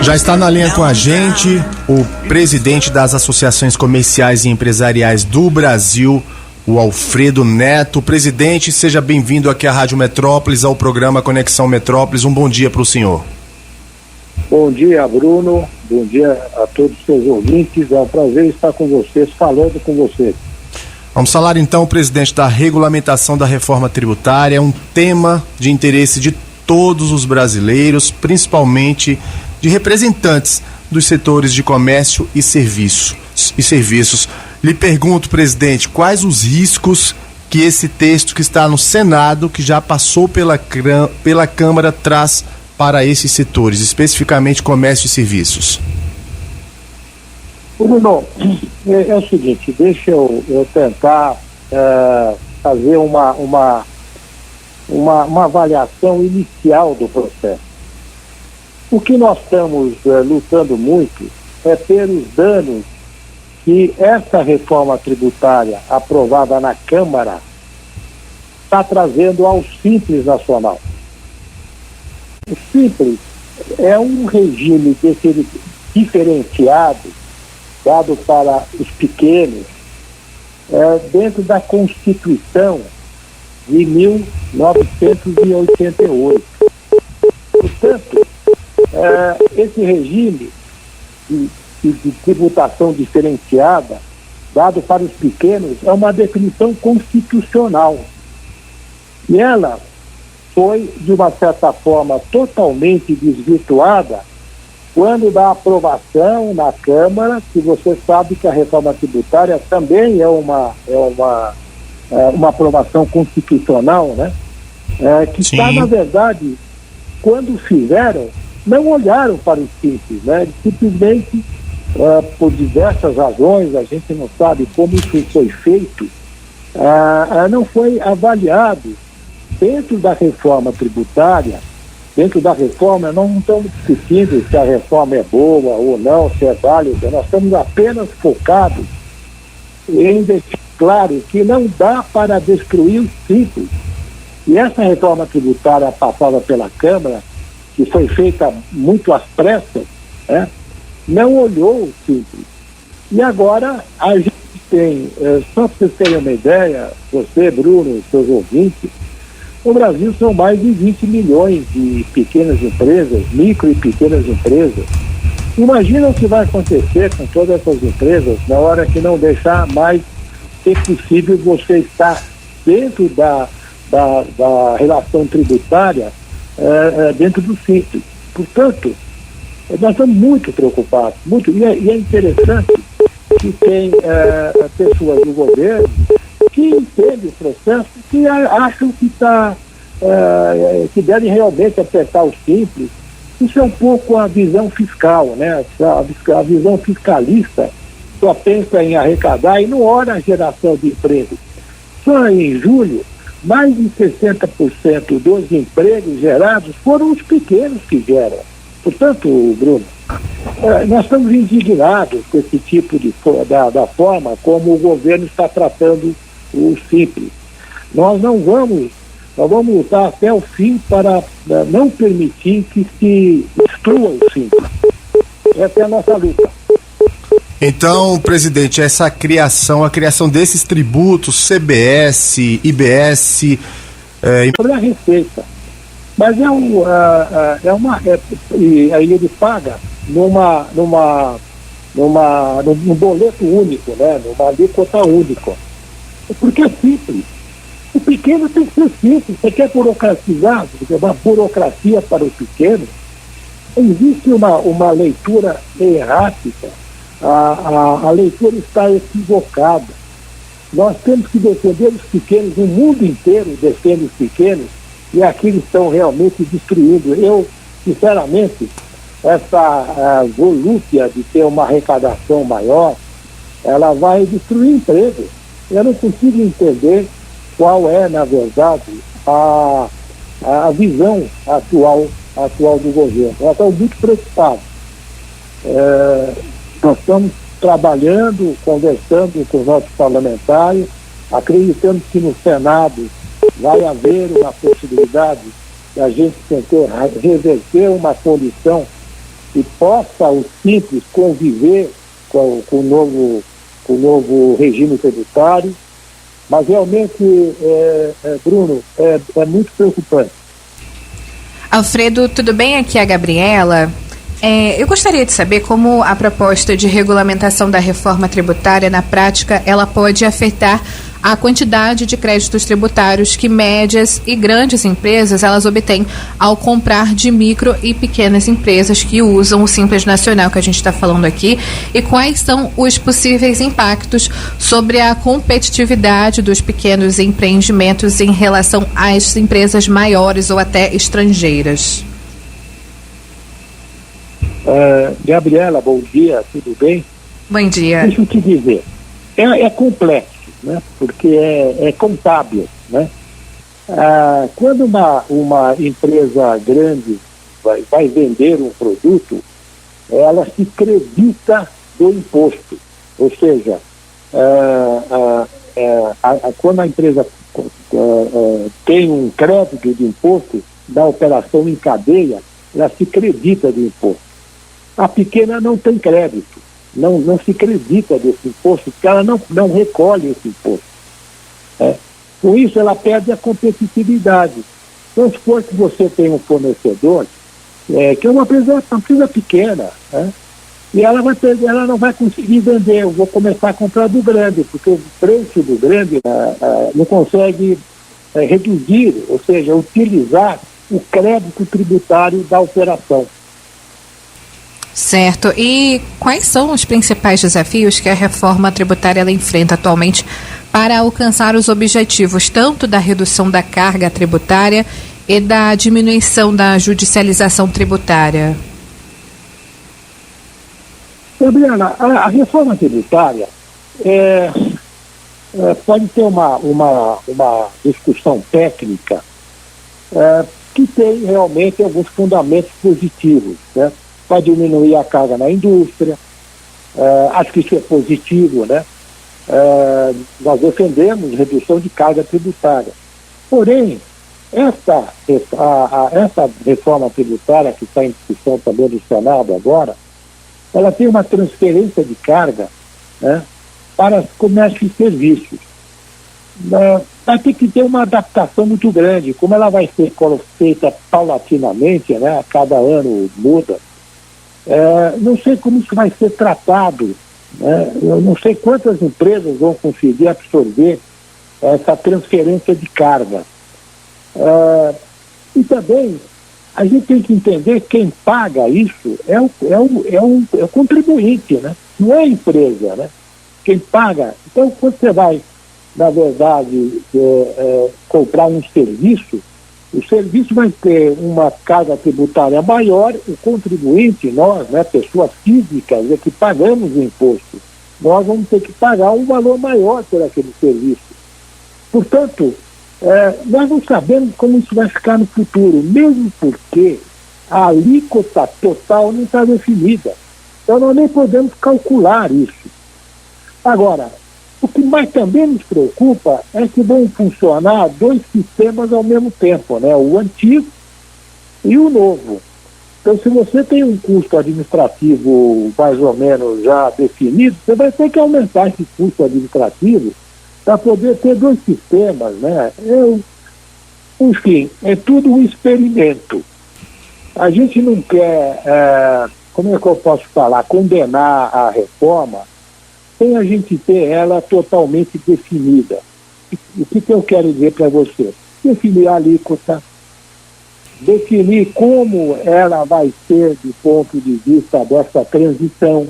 Já está na linha com a gente o presidente das associações comerciais e empresariais do Brasil, o Alfredo Neto. Presidente, seja bem-vindo aqui à Rádio Metrópolis, ao programa Conexão Metrópolis. Um bom dia para o senhor. Bom dia, Bruno. Bom dia a todos os seus ouvintes. É um prazer estar com vocês, falando com vocês. Vamos falar então, presidente, da regulamentação da reforma tributária. É um tema de interesse de todos os brasileiros, principalmente de representantes dos setores de comércio e serviços. Lhe pergunto, presidente, quais os riscos que esse texto que está no Senado, que já passou pela Câmara, traz para esses setores, especificamente comércio e serviços? Bruno, é o seguinte, deixa eu tentar fazer uma avaliação inicial do processo. O que nós estamos lutando muito é ter os danos que essa reforma tributária aprovada na Câmara está trazendo ao Simples Nacional. O Simples é um regime diferenciado dado para os pequenos dentro da Constituição de 1988. Portanto, esse regime de tributação diferenciada, dado para os pequenos, é uma definição constitucional. E ela foi, de uma certa forma, totalmente desvirtuada quando da aprovação na Câmara, que você sabe que a reforma tributária também é uma aprovação constitucional, né? Que está, na verdade, quando fizeram, não olharam para o simples, né? Simplesmente, por diversas razões, a gente não sabe como isso foi feito, não foi avaliado dentro da reforma tributária. Dentro da reforma, nós não estamos discutindo se a reforma é boa ou não, se é válida, nós estamos apenas focados em deixar claro que não dá para destruir o simples. E essa reforma tributária passada pela Câmara, que foi feita muito às pressas, não olhou o simples. E agora a gente tem, só para vocês terem uma ideia, você, Bruno, seus ouvintes, no Brasil são mais de 20 milhões de pequenas empresas, micro e pequenas empresas. Imagina o que vai acontecer com todas essas empresas na hora que não deixar mais ser possível você estar dentro da relação tributária dentro do simples. Portanto, nós estamos muito preocupados, muito, e é interessante que tem pessoas do governo que entendem o processo, que acham que devem realmente apertar o simples. Isso é um pouco a visão fiscal, né? A visão fiscalista só pensa em arrecadar e não olha a geração de emprego. Só em julho, mais de 60% dos empregos gerados foram os pequenos que geram. Portanto, Bruno, nós estamos indignados com esse tipo da forma como o governo está tratando o simples. Nós vamos lutar até o fim para não permitir que se destrua o simples. Essa é a nossa luta. Então, presidente, a criação desses tributos, CBS, IBS... sobre a receita. Mas e aí ele paga num boleto único, né? Numa alíquota única. Porque é simples. O pequeno tem que ser simples. Você quer burocratizar, uma burocracia para o pequeno? Existe uma leitura errática. A leitura está equivocada. Nós temos que defender os pequenos, o mundo inteiro defende os pequenos, e aqui eles estão realmente destruindo. Eu, sinceramente, essa volúpia de ter uma arrecadação maior, ela vai destruir empregos. Eu não consigo entender qual é, na verdade, a visão atual do governo. Nós estamos muito preocupados. Nós estamos trabalhando, conversando com os nossos parlamentares, acreditando que no Senado vai haver uma possibilidade de a gente tentar reverter uma condição e possa o Simples conviver com o novo regime tributário, mas realmente, Bruno, é muito preocupante. Alfredo, tudo bem? Aqui é a Gabriela. Eu gostaria de saber como a proposta de regulamentação da reforma tributária, na prática, ela pode afetar a quantidade de créditos tributários que médias e grandes empresas elas obtêm ao comprar de micro e pequenas empresas que usam o Simples Nacional que a gente está falando aqui, e quais são os possíveis impactos sobre a competitividade dos pequenos empreendimentos em relação às empresas maiores ou até estrangeiras. Gabriela, bom dia, tudo bem? Bom dia. Deixa eu te dizer, é complexo, né? Porque é contábil, né? Quando uma empresa grande vai vender um produto, ela se credita do imposto, ou seja, quando a empresa tem um crédito de imposto da operação em cadeia, ela se credita do imposto. A pequena não tem crédito, não se acredita desse imposto, porque ela não recolhe esse imposto. Com isso, ela perde a competitividade. Então, se for que você tem um fornecedor, que é uma empresa pequena, né? E ela não vai conseguir vender. Eu vou começar a comprar do grande, porque o preço do grande não consegue reduzir, ou seja, utilizar o crédito tributário da operação. Certo. E quais são os principais desafios que a reforma tributária ela enfrenta atualmente para alcançar os objetivos tanto da redução da carga tributária e da diminuição da judicialização tributária? Gabriela, a reforma tributária pode ter uma discussão técnica que tem realmente alguns fundamentos positivos, né? Para diminuir a carga na indústria, acho que isso é positivo, né? Nós defendemos redução de carga tributária. Porém, essa reforma tributária que está em discussão também no Senado agora, ela tem uma transferência de carga, né, para comércio e serviços. Vai ter que ter uma adaptação muito grande, como ela vai ser feita paulatinamente, né, a cada ano muda. Não sei como isso vai ser tratado, né? Eu não sei quantas empresas vão conseguir absorver essa transferência de carga. E também a gente tem que entender que quem paga isso é o contribuinte, né? Não é a empresa, né? Quem paga. Então, quando você vai, na verdade, comprar um serviço, o serviço vai ter uma carga tributária maior, o contribuinte, nós, né, pessoas físicas, que pagamos o imposto, nós vamos ter que pagar um valor maior por aquele serviço. Portanto, nós não sabemos como isso vai ficar no futuro, mesmo porque a alíquota total não está definida. Então, nós nem podemos calcular isso. Agora, o que mais também nos preocupa é que vão funcionar dois sistemas ao mesmo tempo, né? O antigo e o novo. Então, se você tem um custo administrativo mais ou menos já definido, você vai ter que aumentar esse custo administrativo para poder ter dois sistemas, né? Enfim, é tudo um experimento. A gente não quer, como é que eu posso falar, condenar a reforma sem a gente ter ela totalmente definida. O que eu quero dizer para você? Definir a alíquota, definir como ela vai ser do ponto de vista dessa transição,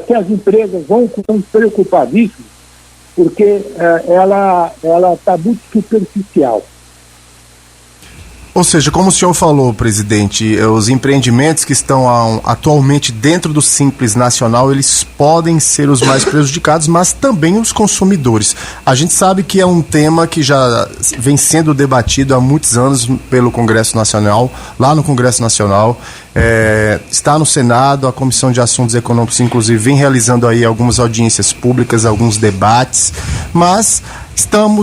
se as empresas vão se preocupar disso, porque ela está muito superficial. Ou seja, como o senhor falou, presidente, os empreendimentos que estão atualmente dentro do Simples Nacional, eles podem ser os mais prejudicados, mas também os consumidores. A gente sabe que é um tema que já vem sendo debatido há muitos anos pelo Congresso Nacional, lá no Congresso Nacional, está no Senado, a Comissão de Assuntos Econômicos, inclusive, vem realizando aí algumas audiências públicas, alguns debates, mas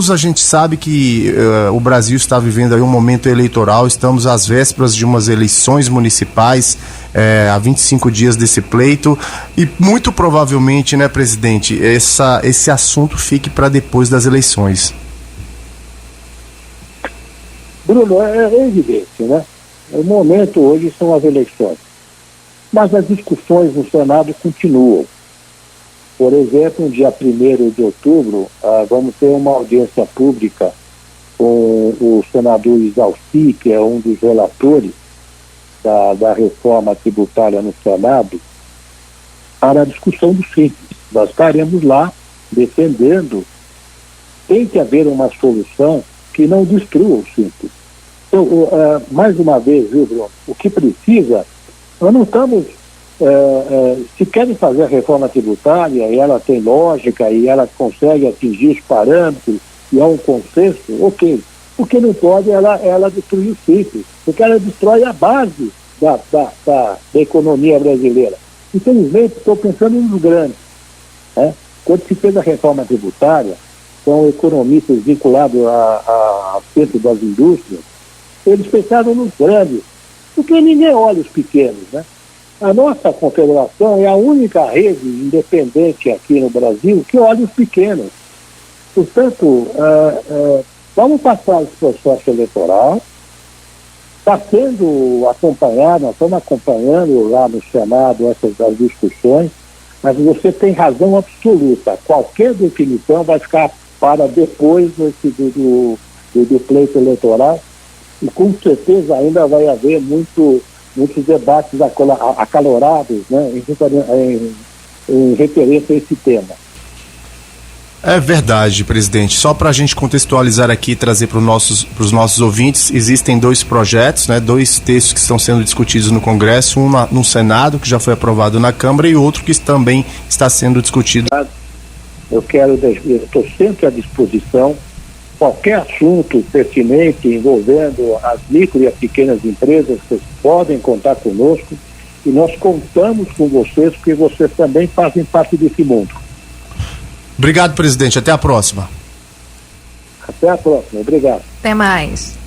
A gente sabe que o Brasil está vivendo aí um momento eleitoral, estamos às vésperas de umas eleições municipais, há 25 dias desse pleito, e muito provavelmente, né, presidente, esse assunto fique para depois das eleições. Bruno, é evidente, né? O momento hoje são as eleições, mas as discussões no Senado continuam. Por exemplo, no dia 1º de outubro, vamos ter uma audiência pública com o senador Isalci, que é um dos relatores da reforma tributária no Senado, para a discussão do Simples. Nós estaremos lá defendendo. Tem que haver uma solução que não destrua o Simples. Então, mais uma vez, viu, Bruno, o que precisa, nós não estamos... se querem fazer a reforma tributária e ela tem lógica e ela consegue atingir os parâmetros e há um consenso, ok. O que não pode é ela destruir o Simples, porque ela destrói a base da economia brasileira. Infelizmente, estou pensando nos grandes. Né? Quando se fez a reforma tributária, com economistas vinculados a centro das indústrias, eles pensaram nos grandes, porque ninguém olha os pequenos, né? A nossa confederação é a única rede independente aqui no Brasil que olha os pequenos. Portanto, vamos passar esse processo eleitoral. Está sendo acompanhado, nós estamos acompanhando lá no Senado essas discussões, mas você tem razão absoluta. Qualquer definição vai ficar para depois do pleito eleitoral e com certeza ainda vai haver muitos debates acalorados, né, em referência a esse tema. É verdade, presidente. Só para a gente contextualizar aqui e trazer para os nossos ouvintes, existem 2 projetos, né, 2 textos que estão sendo discutidos no Congresso, um no Senado, que já foi aprovado na Câmara, e outro que também está sendo discutido. Eu estou sempre à disposição. Qualquer assunto pertinente envolvendo as micro e as pequenas empresas, vocês podem contar conosco e nós contamos com vocês, porque vocês também fazem parte desse mundo. Obrigado, presidente. Até a próxima. Até a próxima. Obrigado. Até mais.